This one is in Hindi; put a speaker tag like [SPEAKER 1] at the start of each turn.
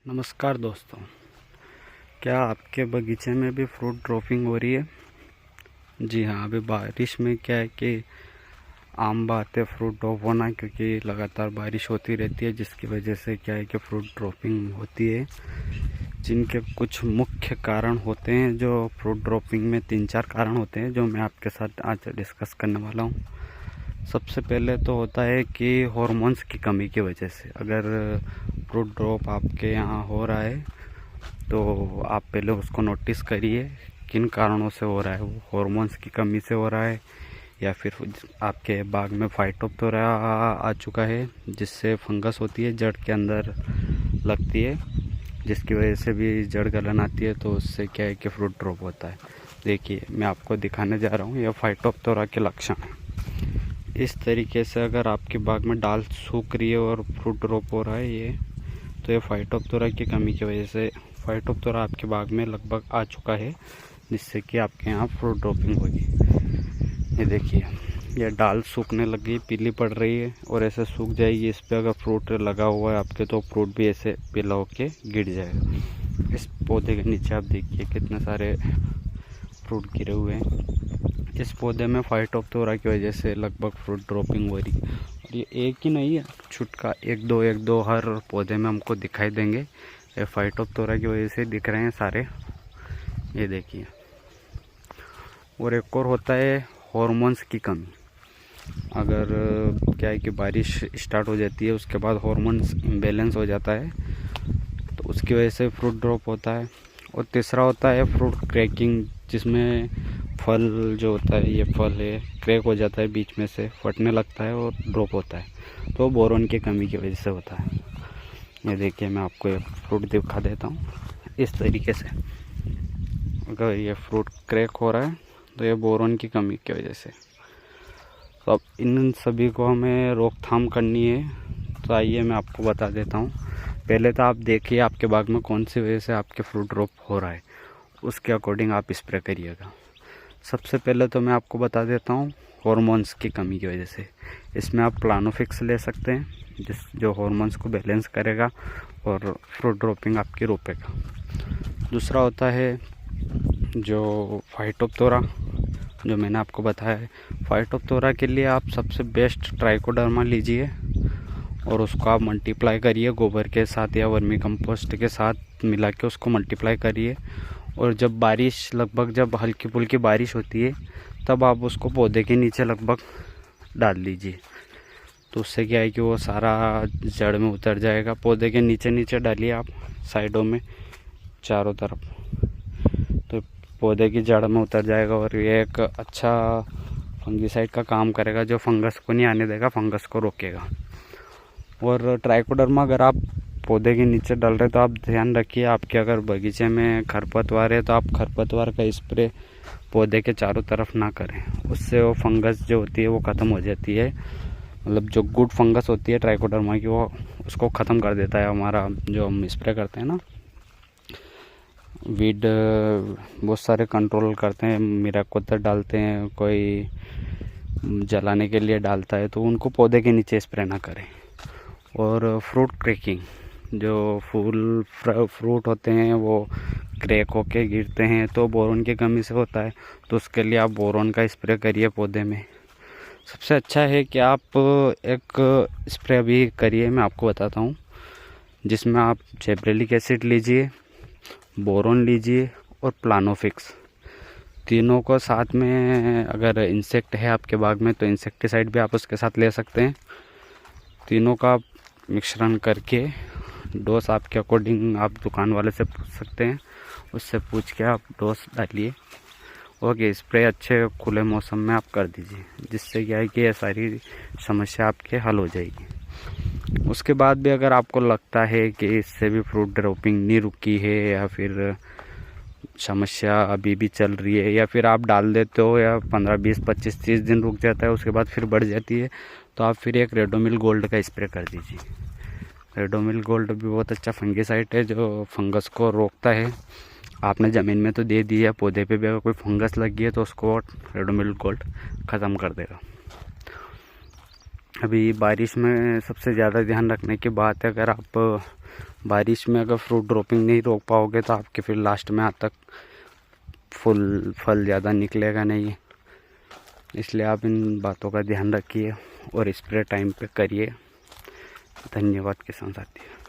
[SPEAKER 1] नमस्कार दोस्तों, क्या आपके बगीचे में भी फ्रूट ड्रॉपिंग हो रही है? जी हाँ, अभी बारिश में क्या है कि आम बात है फ्रूट ड्रॉप होना, क्योंकि लगातार बारिश होती रहती है, जिसकी वजह से क्या है कि फ्रूट ड्रॉपिंग होती है। जिनके कुछ मुख्य कारण होते हैं, जो फ्रूट ड्रॉपिंग में 3-4 कारण होते हैं, जो मैं आपके साथ आज डिस्कस करने वाला हूँ। सबसे पहले तो होता है कि हॉर्मोन्स की कमी की वजह से अगर फ्रूट ड्रॉप आपके यहाँ हो रहा है तो आप पहले उसको नोटिस करिए किन कारणों से हो रहा है। वो हॉर्मोन्स की कमी से हो रहा है या फिर आपके बाग में फाइटोप्थोरा आ चुका है, जिससे फंगस होती है जड़ के अंदर लगती है, जिसकी वजह से भी जड़ गलन आती है। तो उससे क्या है कि फ्रूट ड्रॉप होता है। देखिए, मैं आपको दिखाने जा रहा हूँ, यह फाइटोप्थोरा के लक्षण है। इस तरीके से अगर आपके बाग में डाल सूख रही है और फ्रूट ड्रॉप हो रहा है तो ये फाइटोप्थोरा की कमी की वजह से फाइटोप्थोरा आपके बाग में लगभग आ चुका है, जिससे कि आपके यहाँ फ्रूट ड्रॉपिंग होगी। ये देखिए, ये डाल सूखने लगी, पीली पड़ रही है और ऐसे सूख जाएगी। इस पर अगर फ्रूट लगा हुआ है आपके तो फ्रूट भी ऐसे पीला होके गिर जाएगा। इस पौधे के नीचे आप देखिए कितने सारे फ्रूट गिरे हुए हैं। इस पौधे में फाइटोप्थोरा की वजह से लगभग फ्रूट ड्रॉपिंग हो रही है। और ये एक ही नहीं है, छुटका एक दो हर पौधे में हमको दिखाई देंगे। ये फाइटोप्थोरा की वजह से दिख रहे हैं सारे, ये देखिए। और एक और होता है हॉर्मोन्स की कमी। अगर क्या है कि बारिश स्टार्ट हो जाती है, उसके बाद हॉर्मोन्स इम्बैलेंस हो जाता है, तो उसकी वजह से फ्रूट ड्रॉप होता है। और तीसरा होता है फ्रूट क्रैकिंग, जिसमें फल जो होता है, ये फल है क्रैक हो जाता है, बीच में से फटने लगता है और ड्रॉप होता है। तो बोरोन की कमी की वजह से होता है। ये देखिए, मैं आपको एक फ्रूट दिखा देता हूँ। इस तरीके से अगर ये फ्रूट क्रैक हो रहा है तो ये बोरोन की कमी की वजह से। तो अब इन सभी को हमें रोकथाम करनी है। तो आइए मैं आपको बता देता हूँ। पहले तो आप देखिए आपके बाग में कौन सी वजह से आपके फ्रूट ड्रॉप हो रहा है, उसके अकॉर्डिंग आप स्प्रे करिएगा। सबसे पहले तो मैं आपको बता देता हूँ हॉर्मोन्स की कमी की वजह से। इसमें आप प्लानोफिक्स ले सकते हैं, जो हॉर्मोन्स को बैलेंस करेगा और फ्रूट ड्रॉपिंग आपकी रोकेगा। दूसरा होता है जो फाइटोप्थोरा, जो मैंने आपको बताया है। फाइटोप्थोरा के लिए आप सबसे बेस्ट ट्राइकोडर्मा लीजिए और उसको आप मल्टीप्लाई करिए गोबर के साथ या वर्मी कंपोस्ट के साथ मिला के उसको मल्टीप्लाई करिए। और जब बारिश लगभग जब हल्की फुल्की बारिश होती है तब आप उसको पौधे के नीचे लगभग डाल लीजिए। तो उससे क्या है कि वो सारा जड़ में उतर जाएगा। पौधे के नीचे नीचे डालिए आप, साइडों में चारों तरफ, तो पौधे की जड़ में उतर जाएगा और ये एक अच्छा फंगीसाइड का काम करेगा, जो फंगस को नहीं आने देगा, फंगस को रोकेगा। और ट्राइकोडर्मा अगर आप पौधे के नीचे डाल रहे तो आप ध्यान रखिए, आपके अगर बगीचे में खरपतवार है तो आप खरपतवार का स्प्रे पौधे के चारों तरफ ना करें। उससे वो फंगस जो होती है वो ख़त्म हो जाती है। मतलब जो गुड फंगस होती है ट्राइकोडर्मा की, वो उसको ख़त्म कर देता है हमारा जो हम स्प्रे करते हैं ना। वीड बहुत सारे कंट्रोल करते हैं, मिराकोतर डालते हैं, कोई जलाने के लिए डालता है, तो उनको पौधे के नीचे स्प्रे ना करें। और फ्रूट क्रैकिंग, जो फ्रूट होते हैं वो क्रैक होके गिरते हैं, तो बोरोन की कमी से होता है। तो उसके लिए आप बोरोन का स्प्रे करिए पौधे में। सबसे अच्छा है कि आप एक स्प्रे अभी करिए, मैं आपको बताता हूँ, जिसमें आप जेब्रेलिक एसिड लीजिए, बोरोन लीजिए और प्लानोफिक्स, तीनों को साथ में। अगर इंसेक्ट है आपके बाग में तो इंसेक्टिसाइड भी आप उसके साथ ले सकते हैं। तीनों का मिश्रण करके डोज आपके अकॉर्डिंग आप दुकान वाले से पूछ सकते हैं, उससे पूछ के आप डोज डालिए। ओके, स्प्रे अच्छे खुले मौसम में आप कर दीजिए, जिससे क्या है कि ये सारी समस्या आपके हल हो जाएगी। उसके बाद भी अगर आपको लगता है कि इससे भी फ्रूट ड्रॉपिंग नहीं रुकी है, या फिर समस्या अभी भी चल रही है, या फिर आप डाल देते हो या 15, 20, 25, 30 दिन रुक जाता है, उसके बाद फिर बढ़ जाती है, तो आप फिर एक रेडोमिल गोल्ड का स्प्रे कर दीजिए। रेडोमिल गोल्ड भी बहुत अच्छा फंगीसाइड है, जो फंगस को रोकता है। आपने ज़मीन में तो दे दी है, पौधे पे भी अगर कोई फंगस लगी है तो उसको रेडोमिल गोल्ड ख़त्म कर देगा। अभी बारिश में सबसे ज़्यादा ध्यान रखने की बात है, अगर आप बारिश में अगर फ्रूट ड्रॉपिंग नहीं रोक पाओगे तो आपके फिर लास्ट में तक फल ज़्यादा निकलेगा नहीं। इसलिए आप इन बातों का ध्यान रखिए और स्प्रे टाइम पे करिए। धन्यवाद किसान साथी।